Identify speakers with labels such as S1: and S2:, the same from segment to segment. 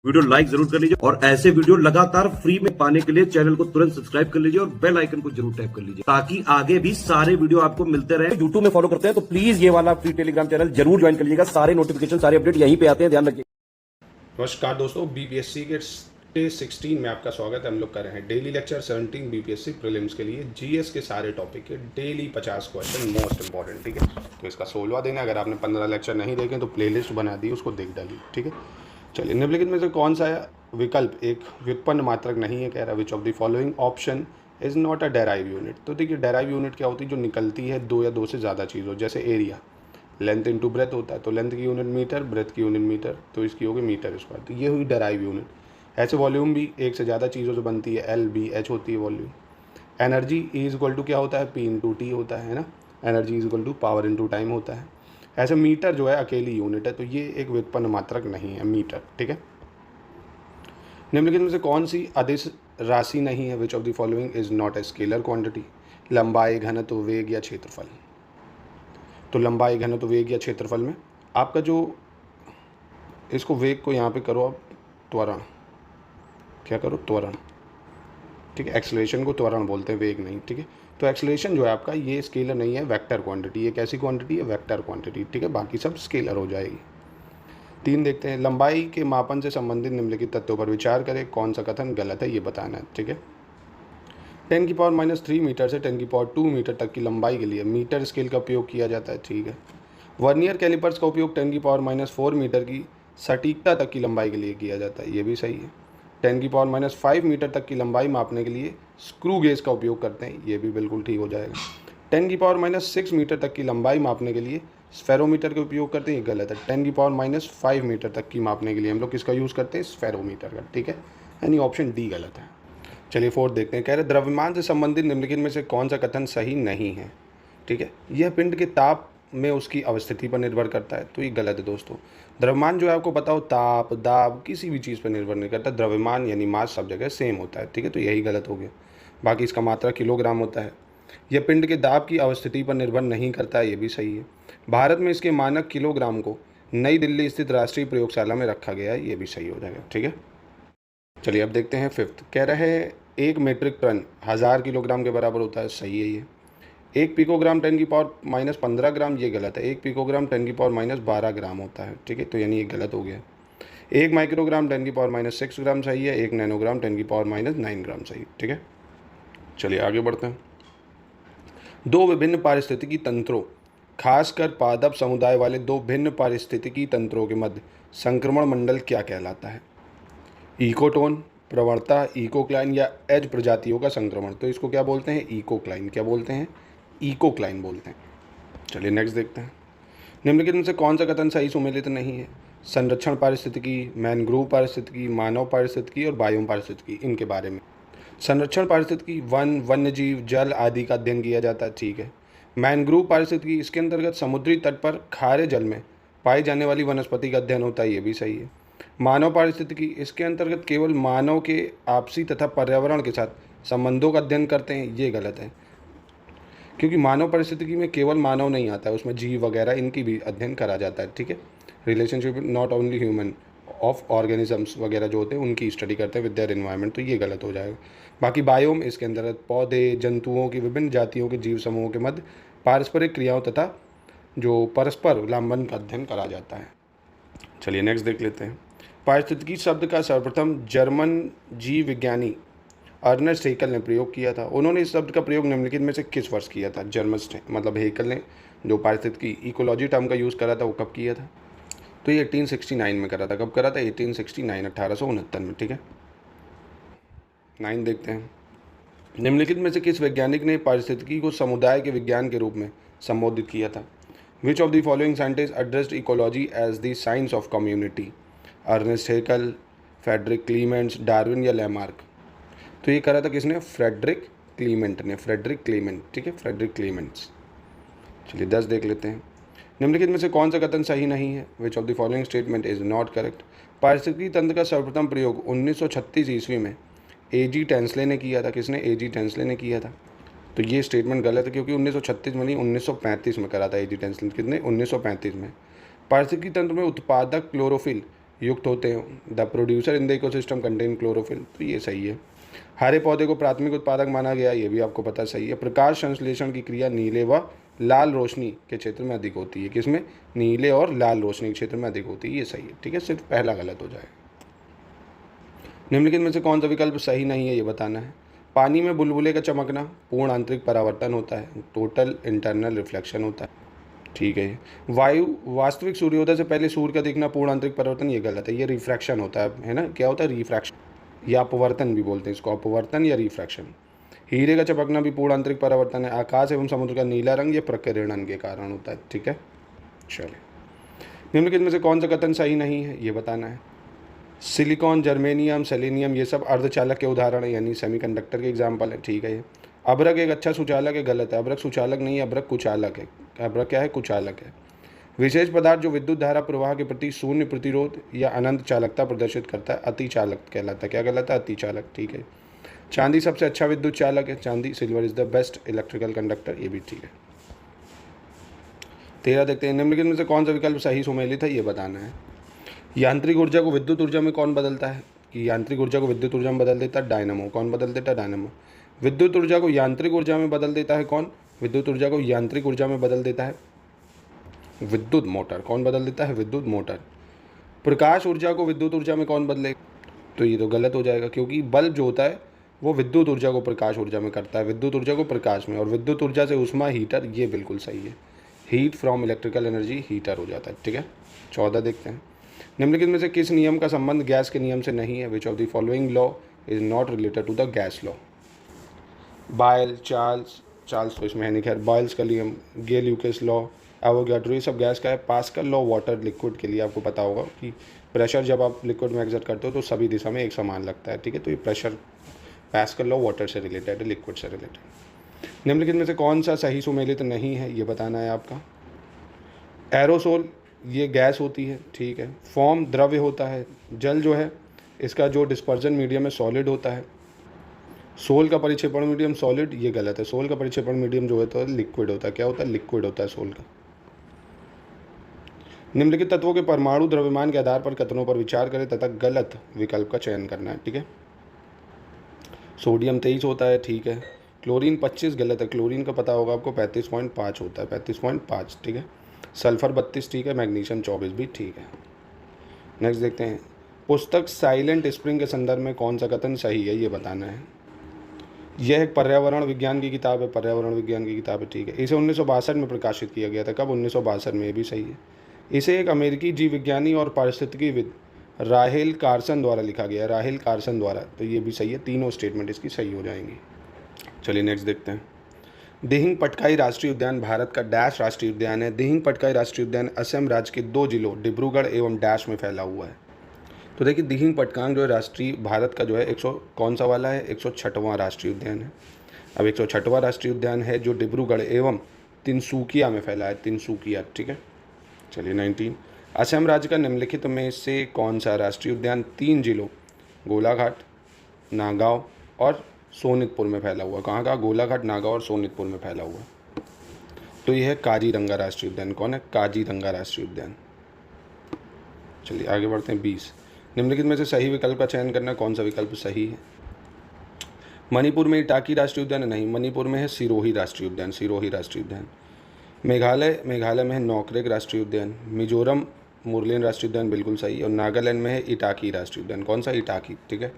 S1: Video like जरूर कर लीजिए और ऐसे वीडियो लगातार फ्री में पाने के लिए चैनल को तुरंत सब्सक्राइब कर लीजिए और बेल आइकन को जरूर टैप कर लीजिए ताकि आगे भी सारे वीडियो आपको मिलते रहे। यूट्यूब में फॉलो करते हैं तो प्लीज ये वाला फ्री टेलीग्राम चैनल जरूर ज्वाइन कर लीजिएगा। सारे नोटिफिकेशन सारे अपडेट यहीं पे आते हैं, ध्यान रखिए।
S2: नमस्कार दोस्तों, बीपीएससी के डे 16 में आपका स्वागत है। हम लोग कर रहे हैं डेली लेक्चर 17 बीपीएससी प्रीलिम्स के लिए जीएस के सारे टॉपिक के डेली 50 क्वेश्चन मोस्ट इंपॉर्टेंट। ठीक है, तो इसका 16वां दिन है। अगर आपने 15 लेक्चर नहीं देखे तो प्लेलिस्ट बना दी, उसको देख डालिए। ठीक है, चलिए। निम्नलिखित में से कौन सा विकल्प एक व्युत्पन्न मात्रक नहीं है, कह रहा है which of the following option is not a derive unit. तो देखिए, डेराइव यूनिट क्या होती है? जो निकलती है दो या दो से ज़्यादा चीज़ों, जैसे एरिया लेंथ इंटू ब्रेथ होता है, तो लेंथ की यूनिट मीटर, ब्रेथ की यूनिट मीटर, तो इसकी होगी मीटर स्क्वायर। तो ये हुई डेराइव यूनिट। ऐसे वॉल्यूम भी एक से ज़्यादा चीज़ों से बनती है, एल बी एच होती है volume. Energy is equal to क्या होता है? पी इंटू टी होता है ना। Energy is equal to power into time होता है। ऐसे मीटर जो है अकेली यूनिट है, तो ये एक व्युत्पन्न मात्रक नहीं है मीटर। ठीक है, निम्नलिखित में से कौन सी अदिश राशि नहीं है? Which of the following is not a scalar quantity. लंबाई, घनत्व, वेग या क्षेत्रफल। तो लंबाई, घनत्व, वेग या क्षेत्रफल में आपका जो इसको वेग को यहाँ पे करो आप त्वरण, क्या करो? त्वरण। ठीक है, एक्सेलरेशन को त्वरण बोलते हैं, वेग नहीं। ठीक है, तो एक्सेलरेशन जो है आपका ये स्केलर नहीं है, वेक्टर क्वांटिटी। ये कैसी क्वांटिटी है? Vector quantity. ठीक है, बाकी सब स्केलर हो जाएगी। 3 देखते हैं, लंबाई के मापन से संबंधित निम्नलिखित तथ्यों पर विचार करें। कौन सा कथन गलत है ये बताना है। ठीक है, 10⁻³ मीटर से 10⁻² मीटर तक की लंबाई के लिए मीटर स्केल का उपयोग किया जाता है। ठीक है, वर्नियर कैलिपर्स का उपयोग 10⁻⁴ मीटर की सटीकता तक की लंबाई के लिए किया जाता है, ये भी सही है। 10⁻⁵ मीटर तक की लंबाई मापने के लिए स्क्रू गेज का उपयोग करते हैं, ये भी बिल्कुल ठीक हो जाएगा। 10⁻�6 मीटर तक की लंबाई मापने के लिए स्फेरोमीटर का उपयोग करते हैं, ये गलत है। 10⁻⁵ मीटर तक की मापने के लिए हम लोग किसका यूज़ करते हैं? स्फेरोमीटर का। ठीक है, यानी ऑप्शन डी गलत है। चलिए 4 देखते हैं, कह रहे द्रव्यमान से संबंधित निम्नलिखित में से कौन सा कथन सही नहीं है। ठीक है, यह पिंड के ताप में उसकी अवस्थिति पर निर्भर करता है, तो ये गलत है दोस्तों। द्रव्यमान जो है आपको पता हो, ताप, दाब, किसी भी चीज़ पर निर्भर नहीं करता। द्रव्यमान यानी मास सब जगह सेम होता है। ठीक है, तो यही गलत हो गया। बाकी इसका मात्रा किलोग्राम होता है। यह पिंड के दाब की अवस्थिति पर निर्भर नहीं करता है, ये भी सही है। भारत में इसके मानक किलोग्राम को नई दिल्ली स्थित राष्ट्रीय प्रयोगशाला में रखा गया है, ये भी सही हो जाएगा। ठीक है, चलिए अब देखते हैं 5th। कह रहे हैं 1 मीट्रिक टन 1000 किलोग्राम के बराबर होता है, सही है ये। 1 पिकोग्राम 10⁻⁻15 ग्राम, ये गलत है। 1 पिकोग्राम 10⁻⁻12 ग्राम होता है। ठीक है, तो यानी ये गलत हो गया। 1 माइक्रोग्राम 10⁻⁻6 ग्राम सही है। 1 नैनोग्राम 10⁻⁹ ग्राम सही। ठीक है, चलिए आगे बढ़ते हैं। 2 विभिन्न पारिस्थितिकी तंत्रों, खासकर पादप समुदाय वाले 2 भिन्न पारिस्थितिकी तंत्रों के मध्य संक्रमण मंडल क्या कहलाता है? इकोटोन, प्रवणता, इकोक्लाइन या एज प्रजातियों का संक्रमण। तो इसको क्या बोलते हैं? इकोक्लाइन। क्या बोलते हैं? इकोक्लाइन बोलते हैं। चलिए नेक्स्ट देखते हैं, निम्नलिखित में से कौन सा कथन सही सुमेलित नहीं है? संरक्षण पारिस्थितिकी, मैनग्रोव पारिस्थितिकी, मानव पारिस्थितिकी और बायोम पारिस्थितिकी, इनके बारे में। संरक्षण पारिस्थितिकी वन, वन्यजीव, जल आदि का अध्ययन किया जाता है। ठीक है। मैनग्रोव पारिस्थितिकी, इसके अंतर्गत समुद्री तट पर खारे जल में पाई जाने वाली वनस्पति का अध्ययन होता है, ये भी सही है। मानव पारिस्थितिकी, इसके अंतर्गत केवल मानव के आपसी तथा पर्यावरण के साथ संबंधों का अध्ययन करते हैं, ये गलत है। क्योंकि मानव पारिस्थितिकी में केवल मानव नहीं आता है, उसमें जीव वगैरह इनकी भी अध्ययन करा जाता है। ठीक है, relationship not only human of organisms वगैरह जो होते हैं उनकी स्टडी करते हैं विद देयर एनवायरनमेंट, तो ये गलत हो जाएगा। बाकी बायोम, इसके अंतर्गत पौधे, जंतुओं की विभिन्न जातियों के जीव समूहों के मध्य पारस्परिक क्रियाओं तथा जो परस्पर उल्लंघन का अध्ययन करा जाता है। चलिए नेक्स्ट देख लेते हैं। पारिस्थितिकी शब्द का सर्वप्रथम जर्मन जीव विज्ञानी अर्नेस्ट हेकल ने प्रयोग किया था। उन्होंने इस शब्द का प्रयोग निम्नलिखित में से किस वर्ष किया था? मतलब हेकल ने जो पारिस्थितिकी इकोलॉजी टर्म का यूज़ करा था वो कब किया था? तो ये 1869 में करा था। कब करा था? 1869, 1869 में। ठीक है, 9 देखते हैं, निम्नलिखित में से किस वैज्ञानिक ने पारिस्थितिकी को समुदाय के विज्ञान के रूप में संबोधित किया था? Which of the following scientist addressed ecology as the science of community? Ernest Haeckel, Frederick Clements, Darwin या लैमार्क? तो ये करा था किसने? फ्रेडरिक क्लीमेंट ने। Frederick Clement. ठीक है, फ्रेडरिक क्लीमेंट्स। चलिए 10 देख लेते हैं, निम्नलिखित में से कौन सा कथन सही नहीं है? Which of the following statement is not correct? पारिस्थितिकी तंत्र का सर्वप्रथम प्रयोग 1936 ईस्वी में एजी टेंसले ने किया था। किसने? एजी टेंसले ने किया था। तो ये स्टेटमेंट गलत है, क्योंकि 1936 में नहीं, 1935 में करा था एजी टेंसले। कितने? 1935 में। पारिस्थितिकी तंत्र में उत्पादक क्लोरोफिल युक्त होते हैं। The producer in the ecosystem contain chlorophyll, तो ये सही है। हरे पौधे को प्राथमिक उत्पादक माना गया, ये भी आपको पता सही है। प्रकाश संश्लेषण की क्रिया नीले व लाल रोशनी के क्षेत्र में अधिक होती है, किसमें? नीले और लाल रोशनी के क्षेत्र में अधिक होती है, ये सही है। ठीक है, सिर्फ पहला गलत हो जाएगा। निम्नलिखित में से कौन सा विकल्प सही नहीं है, ये बताना है। पानी में बुलबुले का चमकना पूर्ण आंतरिक परावर्तन होता है, टोटल इंटरनल रिफ्लेक्शन होता है। ठीक है। वायु वास्तविक सूर्योदय से पहले सूर्य का दिखना पूर्ण आंतरिक परावर्तन, ये गलत है, ये रिफ्रैक्शन होता है ना। क्या होता है? रिफ्रैक्शन या अपवर्तन भी बोलते हैं इसको, अपवर्तन या रिफ्रैक्शन। हीरे का चमकना भी पूर्ण आंतरिक परावर्तन है। आकाश एवं समुद्र का नीला रंग ये प्रकीर्णन के कारण होता है। ठीक है, चलिए। निम्नलिखित में से कौन सा कथन सही नहीं है, ये बताना है। सिलिकॉन, जर्मेनियम, सेलेनियम ये सब अर्धचालक के उदाहरण है, यानी सेमीकंडक्टर के एग्जाम्पल है। ठीक है। ये अभ्रक एक अच्छा सुचालक है, गलत है। अभ्रक सुचालक नहीं है, अभ्रक कुचालक है। अभ्रक क्या है? कुचालक है। विशेष पदार्थ जो विद्युत धारा प्रवाह के प्रति शून्य प्रतिरोध या अनंत चालकता प्रदर्शित करता है, अति चालक कहलाता है। क्या कहलाता है? अति चालक। ठीक है। चांदी सबसे अच्छा विद्युत चालक है, चांदी, silver is the best electrical conductor, ये भी ठीक है। 13 देखते हैं। निम्नलिखित में से कौन सा विकल्प सही सुमेलित है, ये बताना है। यांत्रिक ऊर्जा को विद्युत ऊर्जा में कौन बदलता है? कि यांत्रिक ऊर्जा को विद्युत ऊर्जा में बदल देता है डायनामो। कौन बदल देता है? डायनामो। विद्युत ऊर्जा को यांत्रिक ऊर्जा में बदल देता है कौन? विद्युत ऊर्जा को यांत्रिक ऊर्जा में बदल देता है विद्युत मोटर। कौन बदल देता है? विद्युत मोटर। प्रकाश ऊर्जा को विद्युत ऊर्जा में कौन बदले? तो ये तो गलत हो जाएगा, क्योंकि बल्ब जो होता है वो विद्युत ऊर्जा को प्रकाश ऊर्जा में करता है, विद्युत ऊर्जा को प्रकाश में, और विद्युत ऊर्जा से ऊष्मा हीटर, ये बिल्कुल सही है। Heat from electrical energy heater हो जाता है। ठीक है। 14 देखते हैं। निम्नलिखित में से किस नियम का संबंध गैस के नियम से नहीं है? Which of the following law is not related to the gas law? Boyle, Charles तो इसमें है नहीं, खैर। बॉयल्स का नियम, गेल यूकेस लॉ, एवोगाड्रो, ये सब गैस का है। पास्कल लॉ वाटर लिक्विड के लिए आपको पता होगा कि प्रेशर जब आप लिक्विड में एक्सर्ट करते हो तो सभी दिशा में एक समान लगता है। ठीक है, तो ये प्रेशर पास्कल लॉ वाटर से रिलेटेड है, लिक्विड से रिलेटेड। निम्नलिखित में से कौन सा सही सुमेलित नहीं है, ये बताना है आपका। एरोसोल ये गैस होती है। ठीक है। फॉर्म द्रव्य होता है। जल जो है इसका जो डिस्पर्जन मीडियम है सॉलिड होता है। सोल का परिक्षेपण मीडियम सॉलिड, ये गलत है। सोल का परिक्षेपण मीडियम जो है तो लिक्विड होता है। क्या होता है? लिक्विड होता है सोल का। निम्नलिखित तत्वों के परमाणु द्रव्यमान के आधार पर कथनों पर विचार करें तथा गलत विकल्प का चयन करना है। ठीक है। सोडियम 23 होता है। ठीक है। क्लोरीन 25 गलत है। क्लोरीन का पता होगा आपको 35.5 होता है, 35.5। ठीक है। सल्फर 32 ठीक है। मैग्नीशियम 24 भी ठीक है। नेक्स्ट देखते हैं। पुस्तक साइलेंट स्प्रिंग के संदर्भ में कौन सा कथन सही है, ये बताना है। यह एक पर्यावरण विज्ञान की किताब है, पर्यावरण विज्ञान की किताब है। ठीक है। इसे 1962 में प्रकाशित किया गया था। कब? 1962 में, ये भी सही है। इसे एक अमेरिकी जीव विज्ञानी और पारिस्थितिकीविद राहेल कार्सन द्वारा लिखा गया है, राहेल कार्सन द्वारा, तो ये भी सही है। तीनों स्टेटमेंट इसकी सही हो जाएंगी। चलिए नेक्स्ट देखते हैं। दिहिंग पटकाई राष्ट्रीय उद्यान भारत का डैश राष्ट्रीय उद्यान है। दिहिंग पटकाई राष्ट्रीय उद्यान असम राज्य के 2 जिलों डिब्रूगढ़ एवं डैश में फैला हुआ है। तो देखिए दिहिंग पटकांग जो है राष्ट्रीय भारत का जो है 100 कौन सा वाला है? 106वां राष्ट्रीय उद्यान है। अब 106वां राष्ट्रीय उद्यान है जो डिब्रूगढ़ एवं तिनसुकिया में फैला है, तिनसुकिया। ठीक है। चलिए 19। असम राज्य का निम्नलिखित में से कौन सा राष्ट्रीय उद्यान 3 जिलों गोलाघाट, नागांव और सोनितपुर में फैला हुआ? कहाँ का? गोलाघाट, नागांव और सोनितपुर में फैला हुआ। तो यह है काजीरंगा राष्ट्रीय उद्यान। कौन है? काजीरंगा राष्ट्रीय उद्यान। चलिए आगे बढ़ते हैं। 20। निम्नलिखित में से सही विकल्प का चयन करना, कौन सा विकल्प सही है? मणिपुर में इटाकी राष्ट्रीय उद्यान नहीं, मणिपुर में है सिरोही राष्ट्रीय उद्यान, सिरोही राष्ट्रीय उद्यान। मेघालय में है नौकरेक राष्ट्रीय उद्यान। मिजोरम मुरलेन राष्ट्रीय उद्यान बिल्कुल सही। और नागालैंड में है इटाकी राष्ट्रीय उद्यान। कौन सा? इटाकी। ठीक है।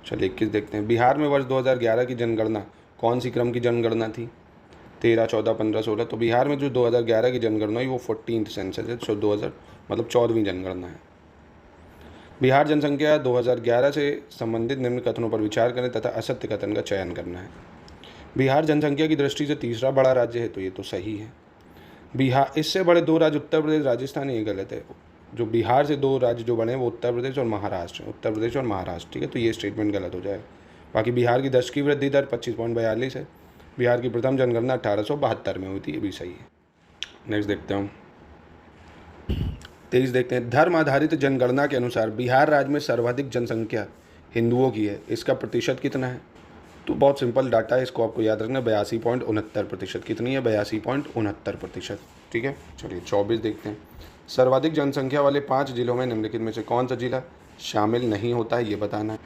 S2: चलिए 21 देखते हैं। बिहार में वर्ष 2011 की जनगणना कौन सी क्रम की जनगणना थी? 13, 14, 15, 16। तो बिहार में जो 2011 की जनगणना हुई वो 14th सेंसस है, 2000 मतलब 14वीं जनगणना है। बिहार जनसंख्या 2011 से संबंधित निम्न कथनों पर विचार करें तथा असत्य कथन का चयन करना है। बिहार जनसंख्या की दृष्टि से तीसरा बड़ा राज्य है, तो ये तो सही है। बिहार इससे बड़े 2 राज्य उत्तर प्रदेश, राजस्थान, ये गलत है। जो बिहार से 2 राज्य जो बने हैं वो उत्तर प्रदेश और महाराष्ट्र हैं, उत्तर प्रदेश और महाराष्ट्र। ठीक है, तो ये स्टेटमेंट गलत हो जाएगा। बाकी बिहार की दशक की वृद्धि दर 25.42 है। बिहार की प्रथम जनगणना 1872 में हुई थी, ये भी सही है। नेक्स्ट देखते हैं 23 देखते हैं। धर्म आधारित जनगणना के अनुसार बिहार राज्य में सर्वाधिक जनसंख्या हिंदुओं की है, इसका प्रतिशत कितना है? तो बहुत सिंपल डाटा है, इसको आपको याद रखना, 82.69%। कितनी है? 82.69%। ठीक है। चलिए 24 देखते हैं। सर्वाधिक जनसंख्या वाले 5 जिलों में निम्नलिखित में से कौन सा जिला शामिल नहीं होता है, ये बताना है।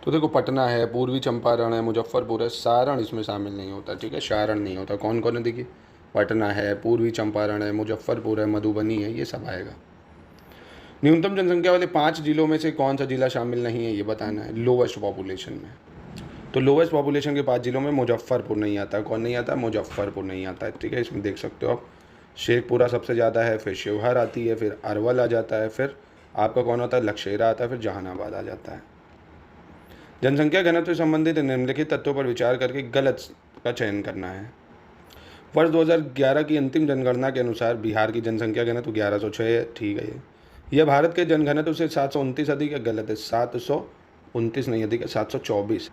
S2: तो देखो पटना है, पूर्वी चंपारण है, मुजफ्फरपुर है, सारण इसमें शामिल नहीं होता, ठीक है, सारण नहीं होता। कौन कौन है देखिए, पटना है, पूर्वी चंपारण है, मुजफ्फरपुर है, मधुबनी है, ये सब आएगा। न्यूनतम जनसंख्या वाले 5 जिलों में से कौन सा जिला शामिल नहीं है, ये बताना है लोवेस्ट पॉपुलेशन में। तो लोवेस्ट पॉपुलेशन के 5 जिलों में मुजफ्फरपुर नहीं आता। कौन नहीं आता, मुजफ्फरपुर नहीं आता है, ठीक है। इसमें देख सकते हो आप, शेखपुरा सबसे ज़्यादा है, फिर शिवहर आती है, फिर अरवल आ जाता है, फिर आपका कौन आता है, लक्षेरा आता है, फिर जहानाबाद आ जाता है। जनसंख्या घनत्व से संबंधित निम्नलिखित तत्वों पर विचार करके गलत का चयन करना है। वर्ष 2011 की अंतिम जनगणना के अनुसार बिहार की जनसंख्या घनत्व 1106 है, ठीक है। यह भारत के जनघनत्व से 729 अधिक है, गलत है। 729 नहीं अधिक है, 724।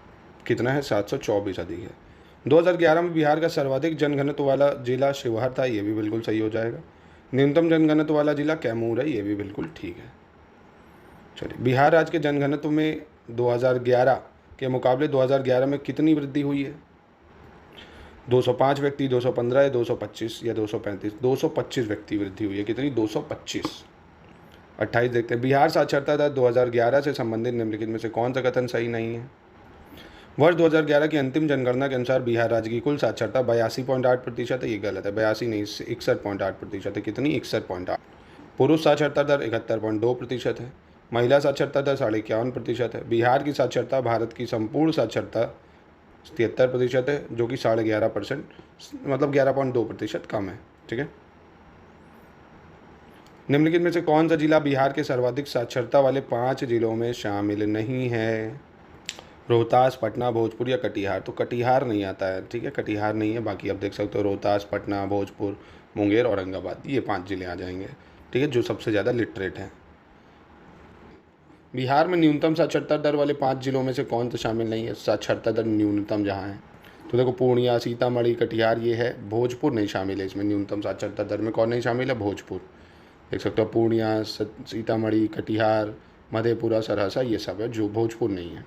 S2: कितना है, 724 अधिक है। 2011 में बिहार का सर्वाधिक जनघनत्व वाला जिला शिवहर था, ये भी बिल्कुल सही हो जाएगा। न्यूनतम जनघनत्व वाला जिला कैमूर है, ये भी बिल्कुल ठीक है। चलिए, बिहार राज्य के जनघनत्व में 2011 के मुकाबले 2011 में कितनी वृद्धि हुई है? 205 व्यक्ति, 215 या 225 या 235? 225 व्यक्ति वृद्धि हुई है। कितनी? 225। 28 देखते हैं। बिहार साक्षरता दर 2011 से संबंधित निम्नलिखित में से कौन सा कथन सही नहीं है? वर्ष 2011 की अंतिम जनगणना के अनुसार बिहार राज्य की कुल साक्षरता 82.8% है, ये गलत है। 82 नहीं, 61.8% है। कितनी? 61.8। पुरुष साक्षरता दर 71.2% है। महिला साक्षरता दर 51.5% है। बिहार की साक्षरता भारत की संपूर्ण साक्षरता 73% है, जो कि 11.5%, मतलब 11.2% कम है, ठीक है। निम्नलिखित में से कौन सा जिला बिहार के सर्वाधिक साक्षरता वाले 5 जिलों में शामिल नहीं है? रोहतास, पटना, भोजपुर या कटिहार? तो कटिहार नहीं आता है, ठीक है, कटिहार नहीं है। बाकी आप देख सकते हो रोहतास, पटना, भोजपुर, मुंगेर, औरंगाबाद, ये 5 जिले आ जाएंगे, ठीक है, जो सबसे ज़्यादा लिटरेट हैं। बिहार में न्यूनतम साक्षरता दर वाले 5 जिलों में से कौन सा शामिल नहीं है, साक्षरता दर न्यूनतम जहाँ है? तो देखो पूर्णिया, सीतामढ़ी, कटिहार ये है। भोजपुर नहीं शामिल है इसमें। न्यूनतम साक्षरता दर में कौन नहीं शामिल है? भोजपुर। देख सकते हो पूर्णिया, सीतामढ़ी, कटिहार, मधेपुरा, सरहसा, ये सब है, जो भोजपुर नहीं है।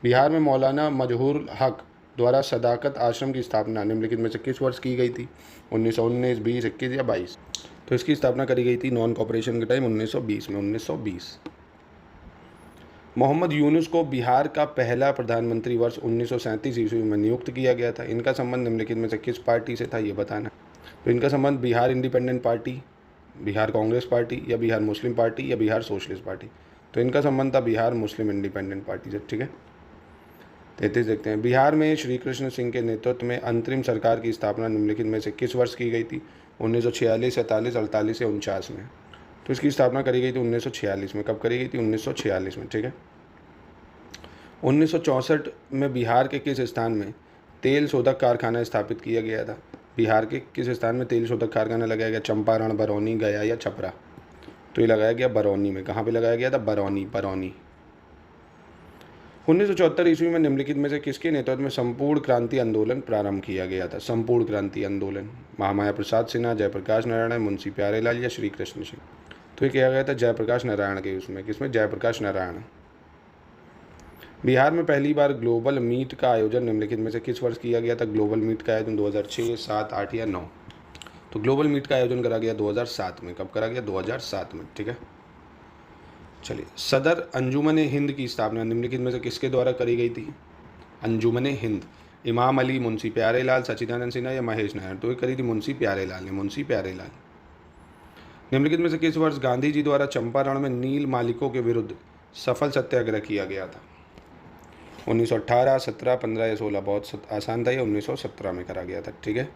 S2: बिहार में मौलाना मजहूर हक द्वारा सदाकत आश्रम की स्थापना निम्नलिखित में से किस वर्ष की गई थी? 1919, 20, 21 या 22? तो इसकी स्थापना करी गई थी नॉन कॉपरेशन के टाइम 1920 में, 1920। मोहम्मद यूनुस को बिहार का पहला प्रधानमंत्री वर्ष 1937 ईस्वी में नियुक्त किया गया था। इनका संबंध निम्नलिखित में से किस पार्टी से था, ये बताना। तो इनका संबंध Bihar independent party, Bihar Congress party या बिहार मुस्लिम पार्टी या बिहार सोशलिस्ट पार्टी? तो इनका संबंध था बिहार मुस्लिम इंडिपेंडेंट पार्टी से, ठीक है। 33 देखते हैं। बिहार में श्री कृष्ण सिंह के नेतृत्व में अंतरिम सरकार की स्थापना निम्नलिखित में से किस वर्ष की गई थी? 1946, 47, 48 या 49 में? तो इसकी स्थापना करी गई थी 1946 में। कब करी गई थी? 1946 में, ठीक है। 1964 में बिहार के किस स्थान में तेल शोधक कारखाना स्थापित किया गया था? बिहार के किस स्थान में तेल शोधक कारखाना लगाया गया? चंपारण, बरौनी, गया या छपरा? तो ये लगाया गया बरौनी में। कहाँ पे लगाया गया था? बरौनी। 1974 ईस्वी में निम्नलिखित में से किसके नेतृत्व में संपूर्ण क्रांति आंदोलन प्रारंभ किया गया था? संपूर्ण क्रांति आंदोलन। महामाया प्रसाद सिन्हा, जयप्रकाश नारायण, मुंशी प्यारेलाल या श्री कृष्ण सिंह? तो ये किया गया था जयप्रकाश नारायण के उसमें। किसमें? जयप्रकाश नारायण। बिहार में पहली बार ग्लोबल मीट का आयोजन निम्नलिखित में से किस वर्ष किया गया था? ग्लोबल मीट का आयोजन 2006, 7, 8 या 9? तो ग्लोबल मीट का आयोजन करा गया 2007 में। कब करा गया? 2007 में, ठीक है। चलिए, सदर अंजुमन हिंद की स्थापना निम्नलिखित में से किसके द्वारा करी गई थी? अंजुमन हिंद। इमाम अली, मुंशी प्यारेलाल, सच्चिदानंद सिन्हा या महेश नायर? तो ये करी थी मुंशी प्यारेलाल ने। मुंशी प्यारेलाल। निम्नलिखित में से किस वर्ष गांधी जी द्वारा चंपारण में नील मालिकों के विरुद्ध सफल सत्याग्रह किया गया था? 1918, 17, 15 या 16? बहुत आसान था, ये 1917 में करा गया था, ठीक है।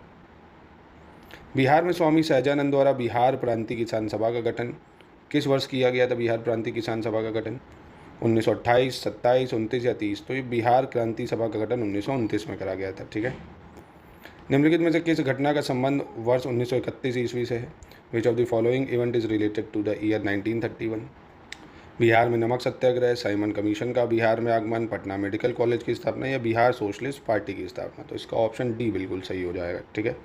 S2: बिहार में स्वामी सहजानंद द्वारा बिहार प्रांतीय किसान सभा का गठन किस वर्ष किया गया था? बिहार प्रांतीय किसान सभा का गठन 1928, 27, 29 या 30? तो ये बिहार क्रांति सभा का गठन 1929 में करा गया था, ठीक है। निम्नलिखित में से किस घटना का संबंध वर्ष 1931 ईस्वी से है? Which of the following event is related to the year 1931? Bihar में नमक सत्याग्रह, साइमन कमीशन का बिहार में आगमन, पटना मेडिकल कॉलेज की स्थापना या बिहार सोशलिस्ट पार्टी की स्थापना? तो इसका ऑप्शन डी बिल्कुल सही हो जाएगा, ठीक है।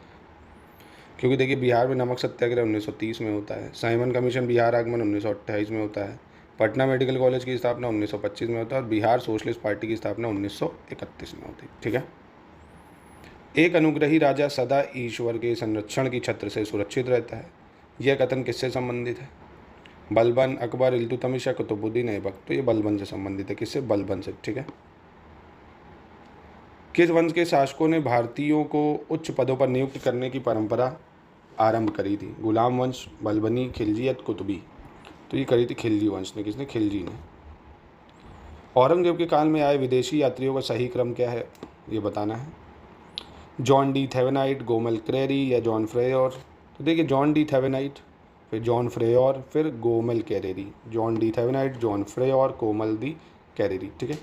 S2: क्योंकि देखिए बिहार में नमक सत्याग्रह 1930 में होता है, साइमन कमीशन बिहार आगमन 1928 में होता है, पटना मेडिकल कॉलेज की स्थापना 1925 में होता है और बिहार सोशलिस्ट पार्टी की स्थापना 1931 में होती है, ठीक है। एक अनुग्रही राजा सदा ईश्वर के संरक्षण की छत्र से सुरक्षित रहता है, यह कथन किससे संबंधित है? बलबन, अकबर, इल्तुतमिश, कुतुबुद्दीन ऐबक। तो ये बलबन से संबंधित है। किससे? बलबन से, ठीक है। किस वंश के शासकों ने भारतीयों को उच्च पदों पर नियुक्त करने की परंपरा आरंभ करी थी? गुलाम वंश, बलबनी, खिलजी या कुतुबी? तो ये करी थी खिलजी वंश ने। किसने? खिलजी ने। औरंगजेब के काल में आए विदेशी यात्रियों का सही क्रम क्या है? ये बताना है। जॉन डी थेवेनाइट, गोमल क्रेरी या जॉन फ्रेयोर? तो देखिए, जॉन डी थेवेनाइट, फिर जॉन फ्रेयोर, फिर गोमल कैरेरी। जॉन डी थेवेनाइट, जॉन फ्रेयोर, कोमल दी कैरेरी, ठीक है।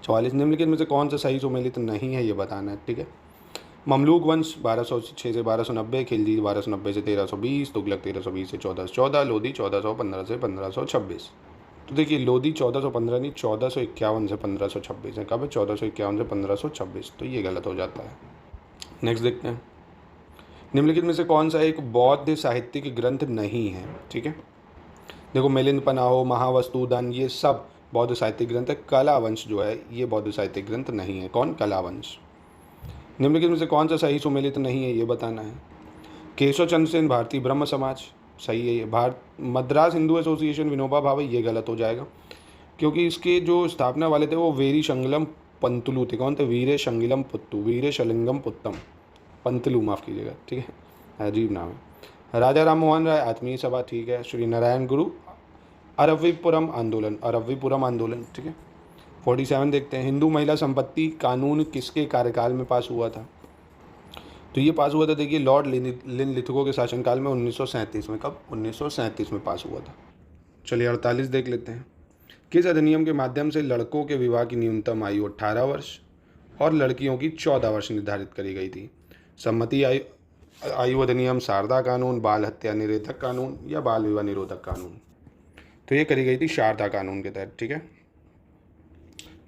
S2: 44, निम्नलिखित में से कौन सा सही सुमेलित नहीं है, ये बताना है, ठीक है। ममलूक वंश 1206 से 1290, खिलजी 1290 से 1320, तुगलक 1320 से 1414, लोधी 1415 से 1526। तो देखिए, लोधी 1415 नहीं, 1451 से 1526 है। कब है? 1451 से 1526। तो ये गलत हो जाता है। नेक्स्ट देखते हैं। निम्नलिखित में से कौन सा एक बौद्ध साहित्यिक ग्रंथ नहीं है? ठीक है, देखो, मिलिंद पनाहो, महावस्तुदान, ये सब बौद्ध साहित्यिक ग्रंथ है। कलावंश जो है ये बौद्ध साहित्यिक ग्रंथ नहीं है। कौन? कलावंश। निम्नलिखित में से कौन सा सही सुमेलित नहीं है, ये बताना है। केशव चंद्र सेन, भारतीय ब्रह्म समाज, सही है ये। मद्रास हिंदू एसोसिएशन, विनोबा भावे, ये गलत हो जाएगा, क्योंकि इसके जो स्थापना वाले थे वो वीरी शंगलम पंतुलू थे। कौन थे? वीरे शंगिलम पुत्तु, वीरे शलिंगम पुत्तम पंतलू, माफ़ कीजिएगा, ठीक है, अजीब नाम है। राजा राम मोहन राय, आत्मीय सभा, ठीक है। श्री नारायण गुरु, अरविपुरम आंदोलन, अरविपुरम आंदोलन, ठीक है। 47 देखते हैं। हिंदू महिला संपत्ति कानून किसके कार्यकाल में पास हुआ था? तो ये पास हुआ था, देखिए, लॉर्ड लिनलिथगो के शासनकाल में 1937 में। कब? 1937 में पास हुआ था। चलिए 48 देख लेते हैं। किस अधिनियम के माध्यम से लड़कों के विवाह की न्यूनतम आयु 18 वर्ष और लड़कियों की 14 वर्ष निर्धारित करी गई थी? सम्मति आयु अधिनियम, शारदा कानून, बाल हत्या निरोधक कानून या बाल विवाह निरोधक कानून? तो ये करी गई थी शारदा कानून के तहत, ठीक है।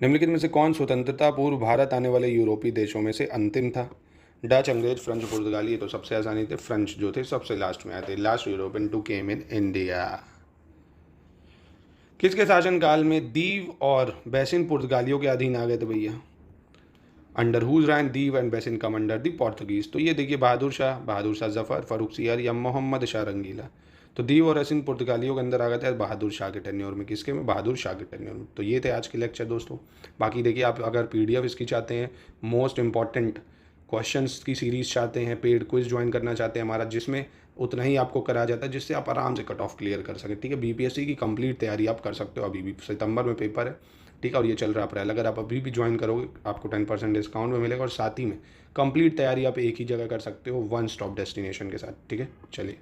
S2: निम्नलिखित में से कौन स्वतंत्रता पूर्व भारत आने वाले यूरोपीय देशों में से अंतिम था? डच, अंग्रेज, फ्रेंच, पुर्तगाली। ये तो सबसे आसानी थे। फ्रेंच जो थे सबसे लास्ट में आए थे। Last European to came in India. किसके शासनकाल में दीव और बैसिन पुर्तगालियों के अधीन आ गए थे भैया? Under whose reign Diu and Bassein come under the Portuguese? तो ये देखिए, बहादुर शाह जफर, फरूख सियार या मोहम्मद शाह रंगीला? तो दीव और बैसिन पुर्तगालियों के अंदर आ गए थे बहादुर शाह के टेन्योर में। किसके में? बहादुर शाह के टेन्योर में। तो ये थे आज के लेक्चर दोस्तों। बाकी देखिए, आप अगर PDF इसकी चाहते हैं, मोस्ट इंपॉर्टेंट क्वेश्चंस की सीरीज़ चाहते हैं, पेड क्विज ज्वाइन करना चाहते हैं हमारा, जिसमें उतना ही आपको करा जाता है जिससे आप आराम से कट ऑफ क्लियर कर सकें, ठीक है। BPSC की कंप्लीट तैयारी आप कर सकते हो। अभी भी सितंबर में पेपर है, ठीक है, और ये चल रहा अप्रैल। अगर आप अभी भी ज्वाइन करोगे आपको 10% डिस्काउंट में मिलेगा, और साथ ही में कंप्लीट तैयारी आप एक ही जगह कर सकते हो, वन स्टॉप डेस्टिनेशन के साथ, ठीक है। चलिए।